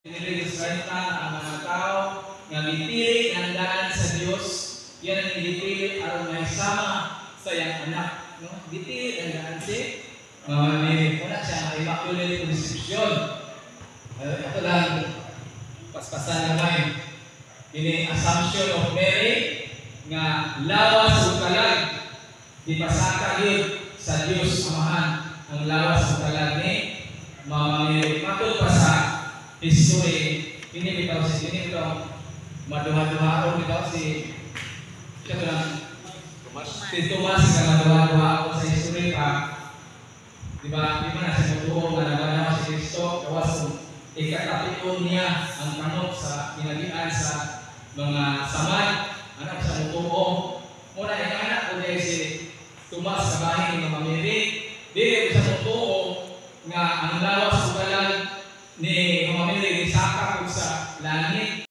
Pinili-israelita ang mga tao nga gipili ng daan sa Dios, yan ang gipili aron may sama sa iyang anak, no? Gipili ang daan si Mary. Wala siya Immaculate Conception. Ito lang paspasan naman. Ini assumption of Mary nga lawas ug kalag dipasaka gyud sa Dios Amahan ang lawas ug kalag ni Mama Mary. Matod pa sa history, ini bitaw maduha-duhaon bitaw si Thomas nga maduha-duhaon sa history pa. Diba? Di ba na siya mutuo nga naganaw si Kristo kawas ikatapon niya ang kamot sa kinagian sa mga samad, anak sa mutuo. Muna yung anak ko dahil si Thomas sa bahay ni Mama Mary, dili sa mutuo nga ang lawas o kalag ni Mama Mary